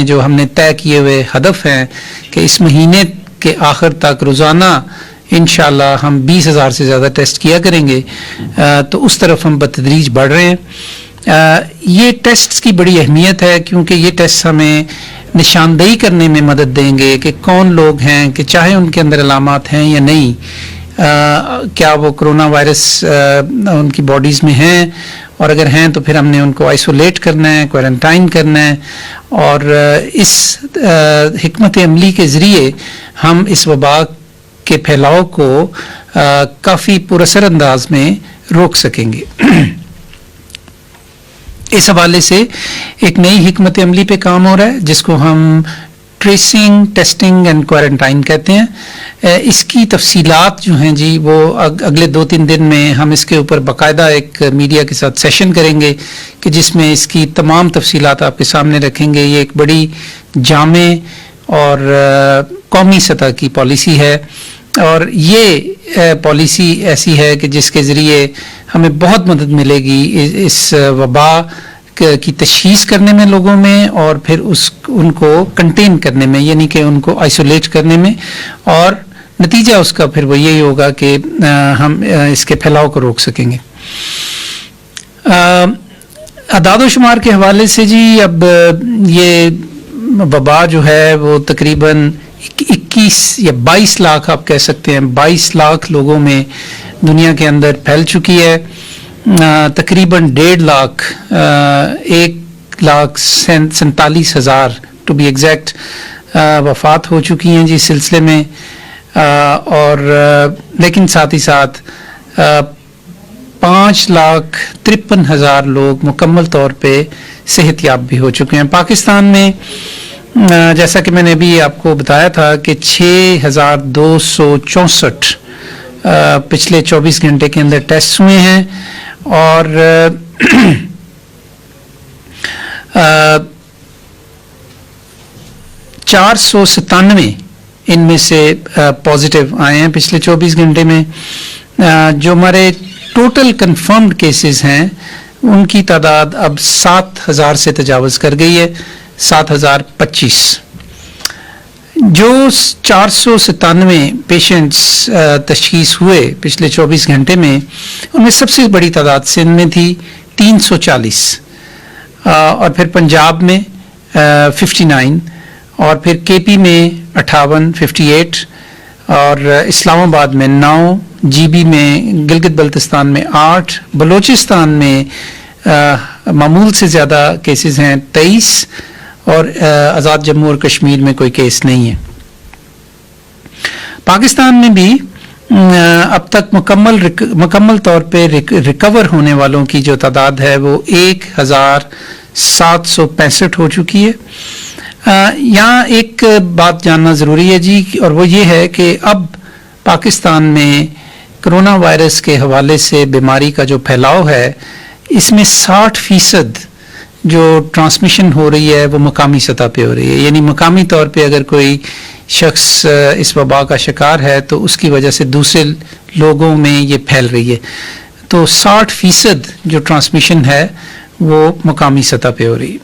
جو ہم نے طے کیے ہوئے ہدف ہیں کہ اس مہینے کے آخر تک روزانہ انشاءاللہ ہم 20,000 سے زیادہ ٹیسٹ کیا کریں گے، تو اس طرف ہم بتدریج بڑھ رہے ہیں۔ یہ ٹیسٹ کی بڑی اہمیت ہے کیونکہ یہ ٹیسٹ ہمیں نشاندہی کرنے میں مدد دیں گے کہ کون لوگ ہیں کہ چاہے ان کے اندر علامات ہیں یا نہیں، کیا وہ کرونا وائرس ان کی باڈیز میں ہیں، اور اگر ہیں تو پھر ہم نے ان کو آئسولیٹ کرنا ہے، کوارنٹائن کرنا ہے، اور اس حکمت عملی کے ذریعے ہم اس وبا کے پھیلاؤ کو کافی پراثر انداز میں روک سکیں گے۔ اس حوالے سے ایک نئی حکمت عملی پہ کام ہو رہا ہے جس کو ہم ٹریسنگ، ٹیسٹنگ اینڈ کوارنٹائن کہتے ہیں۔ اس کی تفصیلات جو ہیں جی وہ اگلے 2-3 دن میں ہم اس کے اوپر باقاعدہ ایک میڈیا کے ساتھ سیشن کریں گے کہ جس میں اس کی تمام تفصیلات آپ کے سامنے رکھیں گے۔ یہ ایک بڑی جامع اور قومی سطح کی پالیسی ہے، اور یہ پالیسی ایسی ہے کہ جس کے ذریعے ہمیں بہت مدد ملے گی اس وبا کی تشخیص کرنے میں لوگوں میں، اور پھر ان کو کنٹین کرنے میں، یعنی کہ ان کو آئسولیٹ کرنے میں، اور نتیجہ اس کا پھر وہ یہی ہوگا کہ ہم اس کے پھیلاؤ کو روک سکیں گے۔ اعداد و شمار کے حوالے سے جی اب یہ وبا جو ہے وہ تقریباً 21 یا 22 لاکھ آپ کہہ سکتے ہیں، 22 لاکھ لوگوں میں دنیا کے اندر پھیل چکی ہے۔ تقریباً 1.5 لاکھ 1,47,000 ٹو بی ایگزیکٹ وفات ہو چکی ہیں جی اس سلسلے میں، اور لیکن ساتھ ہی ساتھ 5,53,000 لوگ مکمل طور پہ صحت یاب بھی ہو چکے ہیں۔ پاکستان میں جیسا کہ میں نے ابھی آپ کو بتایا تھا کہ 6,264 پچھلے 24 گھنٹے کے اندر ٹیسٹ ہوئے ہیں، اور 497 ان میں سے پازیٹیو آئے ہیں پچھلے 24 گھنٹے میں۔ جو ہمارے ٹوٹل کنفرمڈ کیسز ہیں ان کی تعداد اب 7,000 سے تجاوز کر گئی ہے، 7,025۔ جو 497 پیشنٹس تشخیص ہوئے پچھلے 24 گھنٹے میں، ان میں سب سے بڑی تعداد سندھ میں تھی 340، اور پھر پنجاب میں 59، اور پھر کے پی میں 58 اور اسلام آباد میں 9، جی بی میں گلگت بلتستان میں 8، بلوچستان میں معمول سے زیادہ کیسز ہیں 23، اور آزاد جموں اور کشمیر میں کوئی کیس نہیں ہے۔ پاکستان میں بھی اب تک مکمل طور پہ ریکور ہونے والوں کی جو تعداد ہے وہ 1,765 ہو چکی ہے۔ یہاں ایک بات جاننا ضروری ہے جی، اور وہ یہ ہے کہ اب پاکستان میں کرونا وائرس کے حوالے سے بیماری کا جو پھیلاؤ ہے، اس میں 60% جو ٹرانسمیشن ہو رہی ہے وہ مقامی سطح پہ ہو رہی ہے، یعنی مقامی طور پہ اگر کوئی شخص اس وبا کا شکار ہے تو اس کی وجہ سے دوسرے لوگوں میں یہ پھیل رہی ہے، تو 60% جو ٹرانسمیشن ہے وہ مقامی سطح پہ ہو رہی ہے۔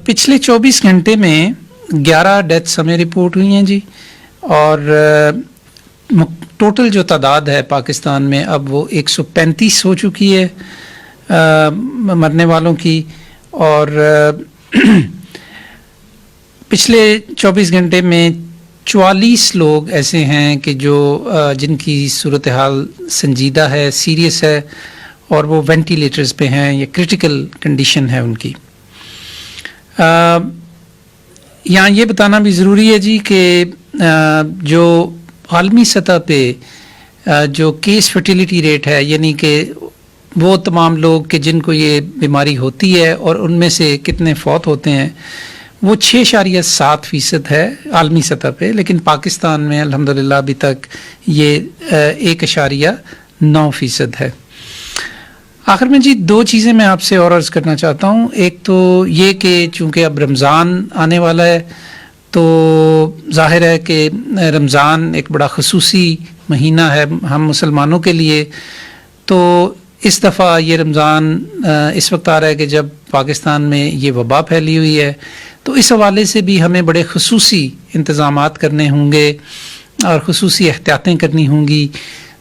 پچھلے 24 گھنٹے میں 11 ڈیتھس ہمیں رپورٹ ہوئی ہیں جی، اور ٹوٹل جو تعداد ہے پاکستان میں اب وہ 135 ہو چکی ہے مرنے والوں کی، اور پچھلے 24 گھنٹے میں 44 لوگ ایسے ہیں کہ جو جن کی صورتحال سنجیدہ ہے، سیریس ہے، اور وہ وینٹیلیٹرز پہ ہیں، یہ کرٹیکل کنڈیشن ہے ان کی۔ یہاں یہ بتانا بھی ضروری ہے جی کہ جو عالمی سطح پہ جو کیس فرٹیلیٹی ریٹ ہے، یعنی کہ وہ تمام لوگ کہ جن کو یہ بیماری ہوتی ہے اور ان میں سے کتنے فوت ہوتے ہیں، وہ 6.7% ہے عالمی سطح پہ، لیکن پاکستان میں الحمدللہ ابھی تک یہ 1.9% ہے۔ آخر میں جی 2 چیزیں میں آپ سے اور عرض کرنا چاہتا ہوں۔ ایک تو یہ کہ چونکہ اب رمضان آنے والا ہے، تو ظاہر ہے کہ رمضان ایک بڑا خصوصی مہینہ ہے ہم مسلمانوں کے لیے، تو اس دفعہ یہ رمضان اس وقت آ رہا ہے کہ جب پاکستان میں یہ وبا پھیلی ہوئی ہے، تو اس حوالے سے بھی ہمیں بڑے خصوصی انتظامات کرنے ہوں گے اور خصوصی احتیاطیں کرنی ہوں گی.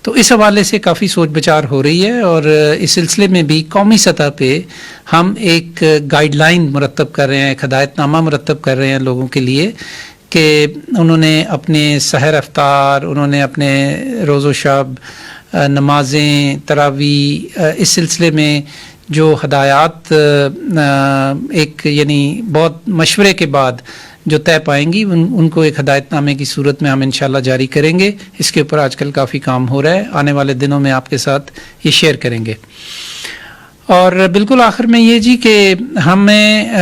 تو اس حوالے سے کافی سوچ بچار ہو رہی ہے، اور اس سلسلے میں بھی قومی سطح پہ ہم ایک گائیڈ لائن مرتب کر رہے ہیں، ایک ہدایت نامہ مرتب کر رہے ہیں لوگوں کے لیے کہ انہوں نے اپنے سحر افطار، انہوں نے اپنے روز و شب، نمازیں، تراویح، اس سلسلے میں جو ہدایات ایک یعنی بہت مشورے کے بعد جو طے پائیں گی، ان کو ایک ہدایت نامے کی صورت میں ہم انشاءاللہ جاری کریں گے. اس کے اوپر آج کل کافی کام ہو رہا ہے، آنے والے دنوں میں آپ کے ساتھ یہ شیئر کریں گے. اور بالکل آخر میں یہ جی کہ ہمیں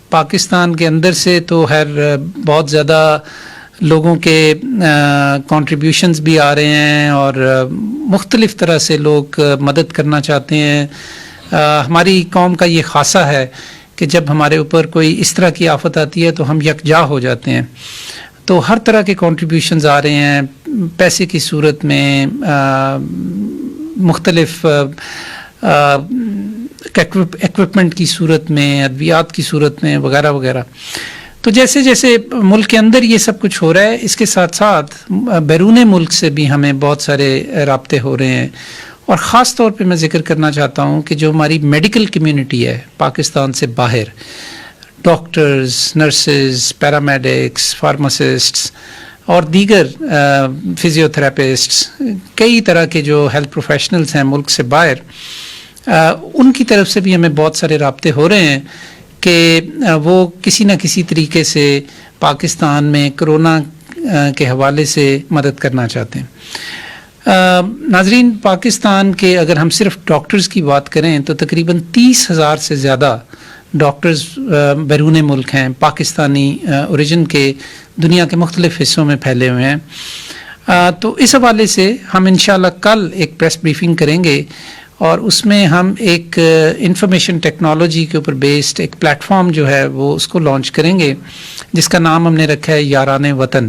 پاکستان کے اندر سے تو بہت زیادہ لوگوں کے کنٹریبیوشنز بھی آ رہے ہیں، اور مختلف طرح سے لوگ مدد کرنا چاہتے ہیں. ہماری قوم کا یہ خاصہ ہے کہ جب ہمارے اوپر کوئی اس طرح کی آفت آتی ہے تو ہم یکجا ہو جاتے ہیں. تو ہر طرح کے کنٹریبیوشنز آ رہے ہیں، پیسے کی صورت میں، مختلف ایکوپمنٹ کی صورت میں، ادویات کی صورت میں، وغیرہ وغیرہ. تو جیسے جیسے ملک کے اندر یہ سب کچھ ہو رہا ہے، اس کے ساتھ ساتھ بیرون ملک سے بھی ہمیں بہت سارے رابطے ہو رہے ہیں. اور خاص طور پہ میں ذکر کرنا چاہتا ہوں کہ جو ہماری میڈیکل کمیونٹی ہے پاکستان سے باہر، ڈاکٹرز، نرسز، پیرامیڈکس، فارماسسٹس اور دیگر فزیو تھراپسٹس، کئی طرح کے جو ہیلتھ پروفیشنلز ہیں ملک سے باہر، ان کی طرف سے بھی ہمیں بہت سارے رابطے ہو رہے ہیں کہ وہ کسی نہ کسی طریقے سے پاکستان میں کرونا کے حوالے سے مدد کرنا چاہتے ہیں. ناظرین، پاکستان کے اگر ہم صرف ڈاکٹرز کی بات کریں تو تقریباً 30,000 سے زیادہ ڈاکٹرز بیرون ملک ہیں، پاکستانی اوریجن کے، دنیا کے مختلف حصوں میں پھیلے ہوئے ہیں. تو اس حوالے سے ہم انشاءاللہ کل ایک پریس بریفنگ کریں گے، اور اس میں ہم ایک انفارمیشن ٹیکنالوجی کے اوپر بیسڈ ایک پلیٹ فارم جو ہے وہ اس کو لانچ کریں گے، جس کا نام ہم نے رکھا ہے یاران وطن.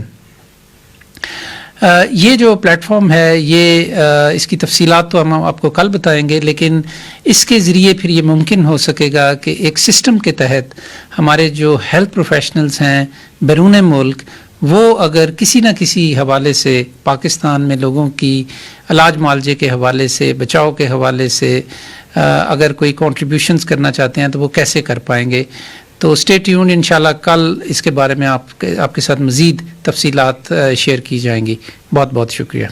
یہ جو پلیٹ فارم ہے، یہ اس کی تفصیلات تو ہم آپ کو کل بتائیں گے، لیکن اس کے ذریعے پھر یہ ممکن ہو سکے گا کہ ایک سسٹم کے تحت ہمارے جو ہیلتھ پروفیشنلز ہیں بیرون ملک، وہ اگر کسی نہ کسی حوالے سے پاکستان میں لوگوں کی علاج معالجے کے حوالے سے، بچاؤ کے حوالے سے اگر کوئی کنٹریبیوشنز کرنا چاہتے ہیں تو وہ کیسے کر پائیں گے. تو اسٹے ٹیونڈ، انشاءاللہ کل اس کے بارے میں آپ کے ساتھ مزید تفصیلات شیئر کی جائیں گی. بہت بہت شکریہ.